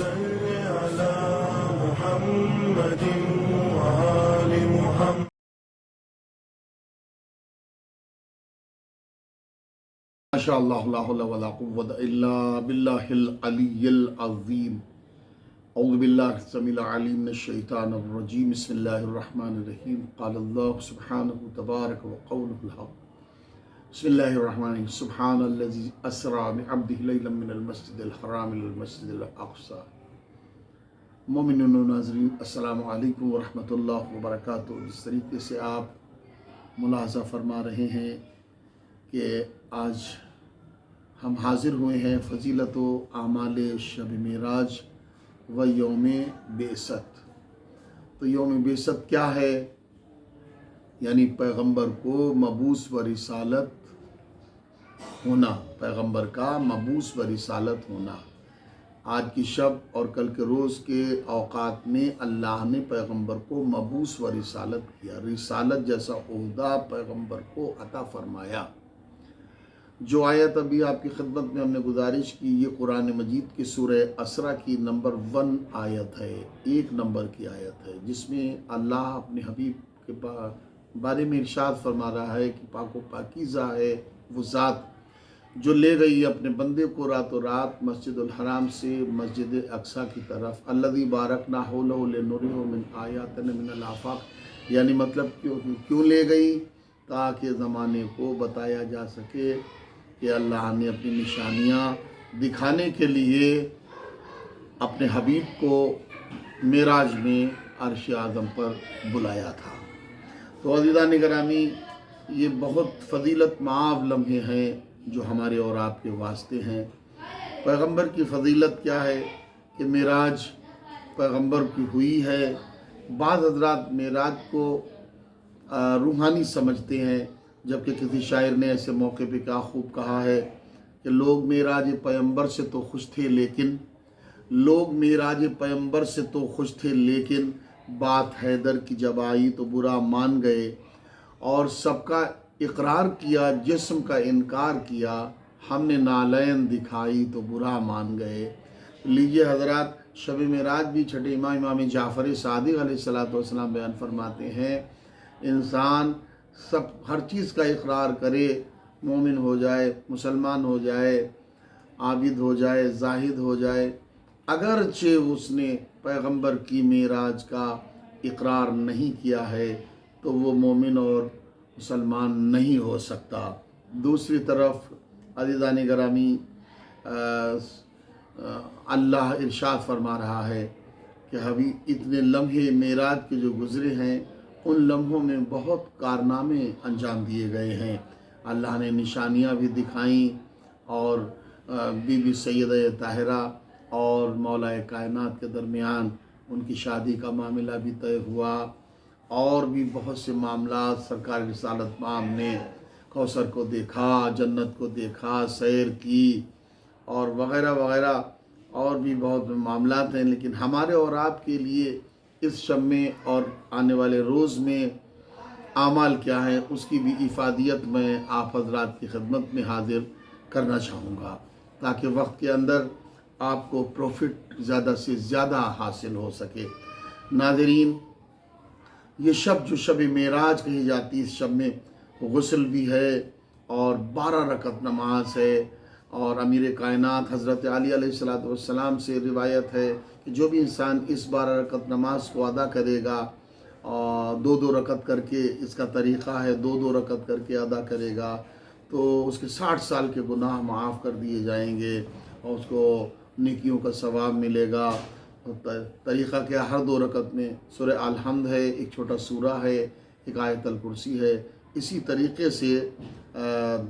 صل على محمد وآل محمد. ماشاء اللہ لا حول ولا قوة الا باللہ العلی العظیم. اعوذ باللہ السمیع العلیم من الشیطان الرجیم. بسم اللہ الرحمن الرحیم. قال اللہ سبحانہ تبارک وقولہ الحق. بسم اللہ الرحمن الرحیم. سبحان الذی اسری بعبدہ لیلا من المسجد الحرام الى المسجد الاقصی. مومنین و ناظرین السلام علیکم ورحمۃ اللہ وبرکاتہ. جس طریقے سے آپ ملاحظہ فرما رہے ہیں کہ آج ہم حاضر ہوئے ہیں فضیلت و اعمال شب معراج و یوم بعثت. تو یوم بعثت کیا ہے؟ یعنی پیغمبر کو مبعوث و رسالت ہونا، پیغمبر کا مبعوث و رسالت ہونا. آج کی شب اور کل کے روز کے اوقات میں اللہ نے پیغمبر کو مبعوث و رسالت کیا، رسالت جیسا عہدہ پیغمبر کو عطا فرمایا. جو آیت ابھی آپ کی خدمت میں ہم نے گزارش کی، یہ قرآن مجید کی سورہ اسرا کی نمبر 1 آیت ہے، 1 نمبر کی آیت ہے، جس میں اللہ اپنے حبیب کے بارے میں ارشاد فرما رہا ہے کہ پاک و پاکیزہ ہے وہ ذات جو لے گئی اپنے بندے کو راتوں رات مسجد الحرام سے مسجد اقصی کی طرف. الذی بارکنا حولہ لنریہ من آیاتنا من الآفاق. یعنی مطلب کیوں لے گئی؟ تاکہ زمانے کو بتایا جا سکے کہ اللہ نے اپنی نشانیاں دکھانے کے لیے اپنے حبیب کو معراج میں عرش اعظم پر بلایا تھا. تو عزیزان گرامی، یہ بہت فضیلت معاب لمحے ہیں جو ہمارے اور آپ کے واسطے ہیں. پیغمبر کی فضیلت کیا ہے کہ معراج پیغمبر کی ہوئی ہے. بعض حضرات معراج کو روحانی سمجھتے ہیں، جبکہ کسی شاعر نے ایسے موقع پہ کیا خوب کہا ہے کہ لوگ معراج پیغمبر سے تو خوش تھے لیکن بات حیدر کی جب آئی تو برا مان گئے، اور سب کا اقرار کیا جسم کا انکار کیا، ہم نے نالین دکھائی تو برا مان گئے. لیجئے حضرات، شب معراج بھی چھٹے امام جعفر صادق علیہ السلام بیان فرماتے ہیں انسان ہر چیز کا اقرار کرے، مومن ہو جائے، مسلمان ہو جائے، عابد ہو جائے، زاہد ہو جائے، اگرچہ اس نے پیغمبر کی معراج کا اقرار نہیں کیا ہے تو وہ مومن اور مسلمان نہیں ہو سکتا. دوسری طرف عزیزان گرامی، اللہ ارشاد فرما رہا ہے کہ ابھی اتنے لمحے معراج کے جو گزرے ہیں، ان لمحوں میں بہت کارنامے انجام دیے گئے ہیں. اللہ نے نشانیاں بھی دکھائیں، اور بی بی سیدہ طاہرہ اور مولا کائنات کے درمیان ان کی شادی کا معاملہ بھی طے ہوا، اور بھی بہت سے معاملات. سرکار رسالت مآب نے کوثر کو دیکھا، جنت کو دیکھا، سیر کی، اور وغیرہ وغیرہ، اور بھی بہت معاملات ہیں. لیکن ہمارے اور آپ کے لیے اس شب میں اور آنے والے روز میں اعمال کیا ہیں، اس کی بھی افادیت میں آپ حضرات کی خدمت میں حاضر کرنا چاہوں گا، تاکہ وقت کے اندر آپ کو پروفٹ زیادہ سے زیادہ حاصل ہو سکے. ناظرین، یہ شب جو شب معراج کہی جاتی ہے، اس شب میں غسل بھی ہے اور 12 رکعت نماز ہے. اور امیر کائنات حضرت علی علیہ السلام سے روایت ہے کہ جو بھی انسان اس 12 رکعت نماز کو ادا کرے گا، اور 2 رکعت کر کے، اس کا طریقہ ہے 2 رکعت کر کے ادا کرے گا، تو اس کے 60 سال کے گناہ معاف کر دیے جائیں گے، اور اس کو نیکیوں کا ثواب ملے گا. طریقہ کیا؟ ہر 2 رکعت میں سورہ الحمد ہے، ایک چھوٹا سورہ ہے، ایک آیت الکرسی ہے. اسی طریقے سے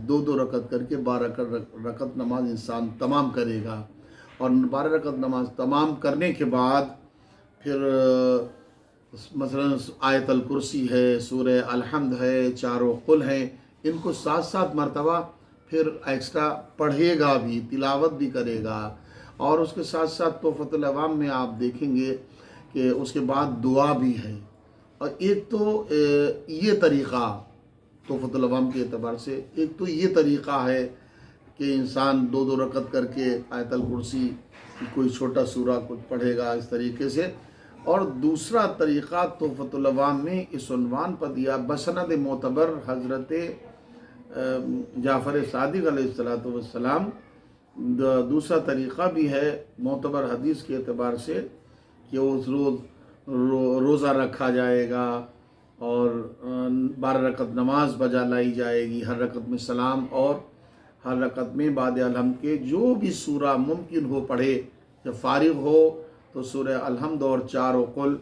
2 رکعت کر کے 12 رکعت نماز انسان تمام کرے گا. اور 12 رکعت نماز تمام کرنے کے بعد پھر مثلا آیت الکرسی ہے، سورہ الحمد ہے، 4 قل ہیں، ان کو 7 مرتبہ پھر ایکسٹرا پڑھے گا بھی، تلاوت بھی کرے گا. اور اس کے ساتھ ساتھ تحفۃ العوام میں آپ دیکھیں گے کہ اس کے بعد دعا بھی ہے. اور ایک تو یہ طریقہ تحفۃ العوام کے اعتبار سے، ایک تو یہ طریقہ ہے کہ انسان 2 رکعت کر کے آیت الکرسی کوئی چھوٹا سورہ کچھ پڑھے گا اس طریقے سے. اور دوسرا طریقہ تحفۃ العوام میں اس عنوان پر دیا بسند معتبر حضرت جعفر صادق علیہ السلام. دوسرا طریقہ بھی ہے معتبر حدیث کے اعتبار سے کہ اس روز روزہ رکھا جائے گا اور 12 رکعت نماز بجا لائی جائے گی، ہر رکعت میں سلام اور ہر رکعت میں بعد الحمد کے جو بھی سورہ ممکن ہو پڑھے. جب فارغ ہو تو سورہ الحمد اور 4 قل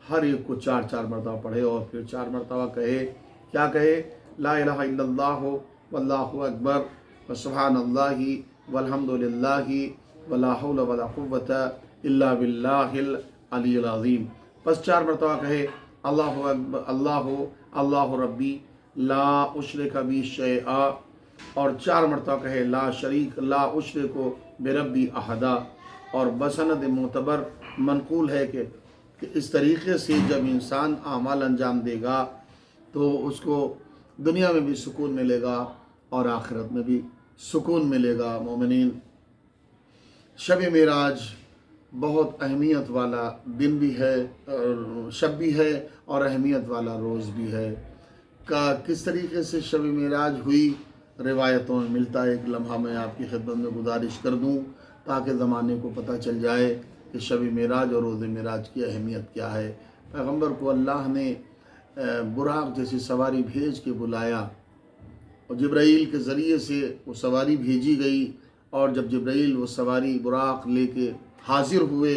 ہر ایک کو 4 مرتبہ پڑھے اور پھر 4 مرتبہ کہے. کیا کہے؟ لا الہ الا اللہ واللہ اکبر وسبحان اللہ والحمد للہ ولا حول ولا قوۃ الا باللہ العلی العظیم. پس 4 مرتبہ کہے اللہ اکبر اللہ ربی لا اشرک بی شیئا، اور 4 مرتبہ کہے لا اشرک بربی احدا. اور بسند معتبر منقول ہے کہ اس طریقے سے جب انسان اعمال انجام دے گا تو اس کو دنیا میں بھی سکون ملے گا اور آخرت میں بھی سکون ملے گا. مومنین، شب معراج بہت اہمیت والا دن بھی ہے، شب بھی ہے اور اہمیت والا روز بھی ہے. کس طریقے سے شب معراج ہوئی روایتوں میں ملتا ہے. ایک لمحہ میں آپ کی خدمت میں گزارش کر دوں تاکہ زمانے کو پتہ چل جائے کہ شب معراج اور روز معراج کی اہمیت کیا ہے. پیغمبر کو اللہ نے براق جیسی سواری بھیج کے بلایا اور جبرائیل کے ذریعے سے وہ سواری بھیجی گئی، اور جب جبرائیل وہ سواری براق لے کے حاضر ہوئے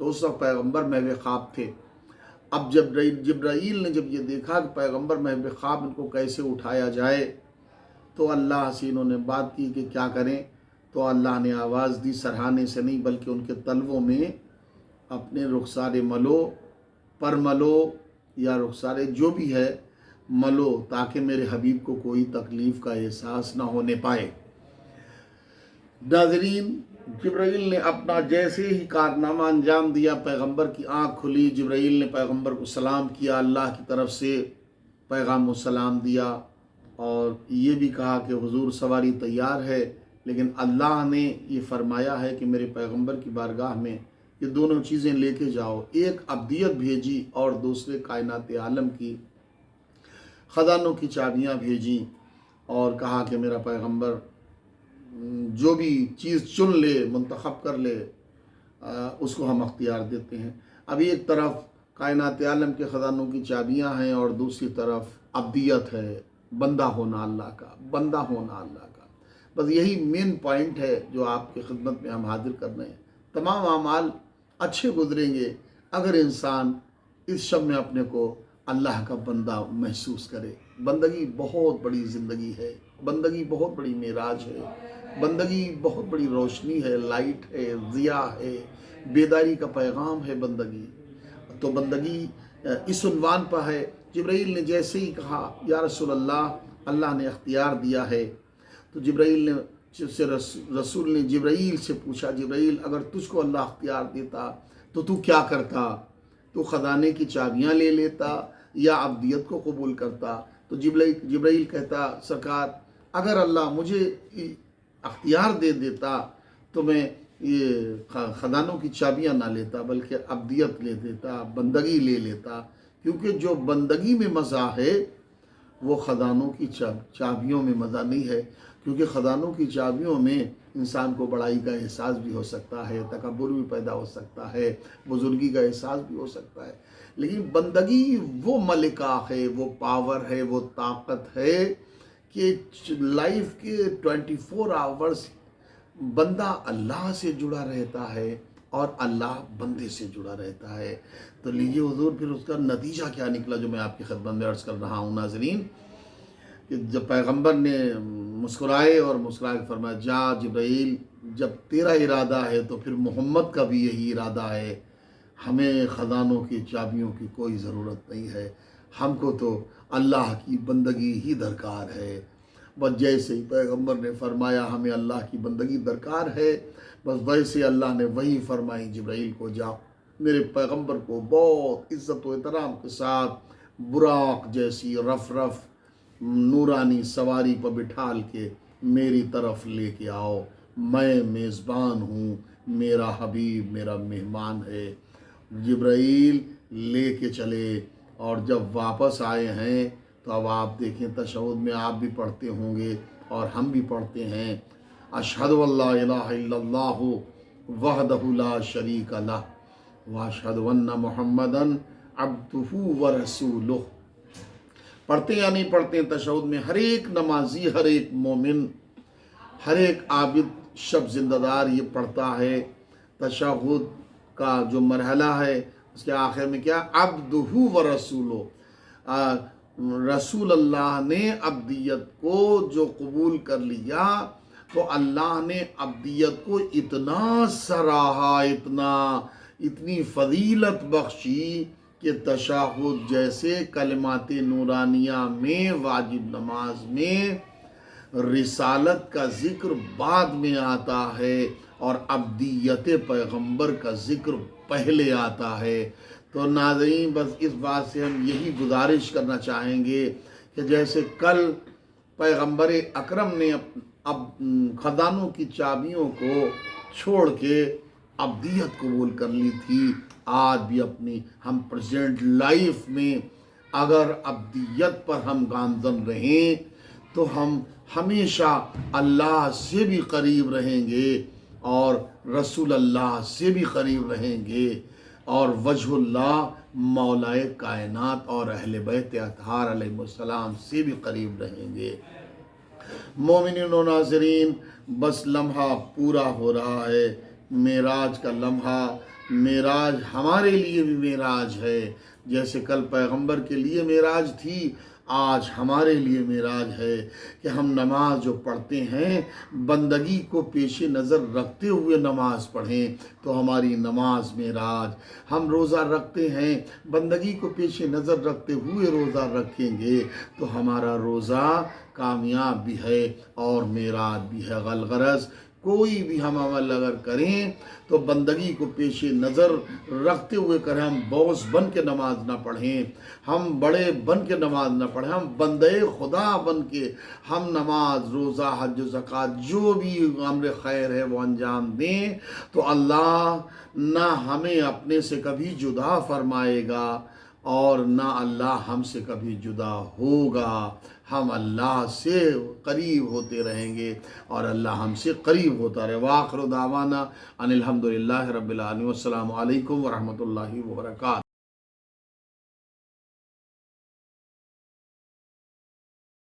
تو اس وقت پیغمبر محو خواب تھے. اب جبرائیل نے جب یہ دیکھا کہ پیغمبر محو خواب ان کو کیسے اٹھایا جائے تو اللہ سے انہوں نے بات کی کہ کیا کریں. تو اللہ نے آواز دی، سرہانے سے نہیں بلکہ ان کے تلووں میں اپنے رخسار ملو، پر ملو یا رخسار جو بھی ہے ملو، تاکہ میرے حبیب کو کوئی تکلیف کا احساس نہ ہونے پائے. ناظرین، جبرائیل نے اپنا جیسے ہی کارنامہ انجام دیا، پیغمبر کی آنکھ کھلی، جبرائیل نے پیغمبر کو سلام کیا، اللہ کی طرف سے پیغام و سلام دیا اور یہ بھی کہا کہ حضور سواری تیار ہے، لیکن اللہ نے یہ فرمایا ہے کہ میرے پیغمبر کی بارگاہ میں یہ دونوں چیزیں لے کے جاؤ. ایک ابدیت بھیجی اور دوسرے کائنات عالم کی خزانوں کی چابیاں بھیجیں اور کہا کہ میرا پیغمبر جو بھی چیز چن لے، منتخب کر لے، اس کو ہم اختیار دیتے ہیں. ابھی ایک طرف کائنات عالم کے خزانوں کی چابیاں ہیں اور دوسری طرف ابدیت ہے، بندہ ہونا اللہ کا، بندہ ہونا اللہ کا. بس یہی مین پوائنٹ ہے جو آپ کی خدمت میں ہم حاضر کر رہے ہیں. تمام اعمال اچھے گزریں گے اگر انسان اس شب میں اپنے کو اللہ کا بندہ محسوس کرے. بندگی بہت بڑی زندگی ہے، بندگی بہت بڑی معراج ہے، بندگی بہت بڑی روشنی ہے، لائٹ ہے، ضیاء ہے، بیداری کا پیغام ہے بندگی. تو بندگی اس عنوان پر ہے. جبرائیل نے جیسے ہی کہا یا رسول اللہ نے اختیار دیا ہے، تو رسول نے جبرائیل سے پوچھا، جبرائیل اگر تجھ کو اللہ اختیار دیتا تو تو کیا کرتا؟ تو خزانے کی چابیاں لے لیتا یا ابدیت کو قبول کرتا؟ تو جبرائیل کہتا، سرکار اگر اللہ مجھے اختیار دے دیتا تو میں یہ خزانوں کی چابیاں نہ لیتا بلکہ ابدیت لے دیتا، بندگی لے لیتا. کیونکہ جو بندگی میں مزہ ہے وہ خزانوں کی چابیوں میں مزہ نہیں ہے. کیونکہ خزانوں کی چابیوں میں انسان کو بڑائی کا احساس بھی ہو سکتا ہے، تکبر بھی پیدا ہو سکتا ہے، بزرگی کا احساس بھی ہو سکتا ہے. لیکن بندگی وہ ملکہ ہے، وہ پاور ہے، وہ طاقت ہے کہ لائف کے 24 آورز بندہ اللہ سے جڑا رہتا ہے اور اللہ بندے سے جڑا رہتا ہے. تو لیجیے حضور پھر اس کا نتیجہ کیا نکلا جو میں آپ کی خدمت میں عرض کر رہا ہوں. ناظرین، کہ جب پیغمبر نے مسکرائے اور مسکرا کے فرمایا، جا جبرائیل، جب تیرا ارادہ ہے تو پھر محمد کا بھی یہی ارادہ ہے. ہمیں خزانوں کی چابیوں کی کوئی ضرورت نہیں ہے، ہم کو تو اللہ کی بندگی ہی درکار ہے. بس جیسے ہی پیغمبر نے فرمایا ہمیں اللہ کی بندگی درکار ہے، بس ویسے اللہ نے وہی فرمائی جبرائیل کو، جا میرے پیغمبر کو بہت عزت و احترام کے ساتھ براق جیسی رف نورانی سواری پر بٹھال کے میری طرف لے کے آؤ، میں میزبان ہوں، میرا حبیب میرا مہمان ہے۔ جبرائیل لے کے چلے، اور جب واپس آئے ہیں تو اب آپ دیکھیں تشہد میں آپ بھی پڑھتے ہوں گے اور ہم بھی پڑھتے ہیں، اشہد اللہ الہ الا اللہ وحدہ لا شریک لہ واشہد ان محمدً عبدہ ورسولہ۔ پڑھتے یا نہیں پڑھتے تشہد میں؟ ہر ایک نمازی، ہر ایک مومن، ہر ایک عابد شب زندہ دار یہ پڑھتا ہے۔ تشہد کا جو مرحلہ ہے اس کے آخر میں کیا؟ عبدہ ورسولہ، رسول اللہ نے عبدیت کو جو قبول کر لیا تو اللہ نے عبدیت کو اتنا سراہا، اتنی فضیلت بخشی کہ تشہد جیسے کلمات نورانیہ میں، واجب نماز میں رسالت کا ذکر بعد میں آتا ہے اور عبدیت پیغمبر کا ذکر پہلے آتا ہے۔ تو ناظرین، بس اس بات سے ہم یہی گزارش کرنا چاہیں گے کہ جیسے کل پیغمبر اکرم نے اب خزانوں کی چابیوں کو چھوڑ کے عبدیت قبول کر لی تھی، آج بھی اپنی ہم پریزنٹ لائف میں اگر عبدیت پر ہم گامزن رہیں تو ہم ہمیشہ اللہ سے بھی قریب رہیں گے اور رسول اللہ سے بھی قریب رہیں گے اور وجہ اللہ مولائے کائنات اور اہل بیت اطہار علیہ السلام سے بھی قریب رہیں گے۔ مومنین و ناظرین، بس لمحہ پورا ہو رہا ہے، معراج کا لمحہ۔ معراج ہمارے لیے بھی معراج ہے، جیسے کل پیغمبر کے لیے معراج تھی، آج ہمارے لیے معراج ہے کہ ہم نماز جو پڑھتے ہیں بندگی کو پیش نظر رکھتے ہوئے نماز پڑھیں تو ہماری نماز معراج۔ ہم روزہ رکھتے ہیں، بندگی کو پیش نظر رکھتے ہوئے روزہ رکھیں گے تو ہمارا روزہ کامیاب بھی ہے اور معراج بھی ہے۔ غرض کوئی بھی ہم عمل اگر کریں تو بندگی کو پیش نظر رکھتے ہوئے کریں، ہم بوس بن کے نماز نہ پڑھیں، ہم بڑے بن کے نماز نہ پڑھیں، ہم بندے خدا بن کے ہم نماز، روزہ، حج و زکوٰۃ جو بھی امر خیر ہے وہ انجام دیں تو اللہ نہ ہمیں اپنے سے کبھی جدا فرمائے گا اور نہ اللہ ہم سے کبھی جدا ہوگا۔ ہم اللہ سے قریب ہوتے رہیں گے اور اللہ ہم سے قریب ہوتا رہے۔ وآخر دعوانا ان الحمدللہ رب العالمین، والسلام علیکم ورحمۃ اللہ وبرکاتہ۔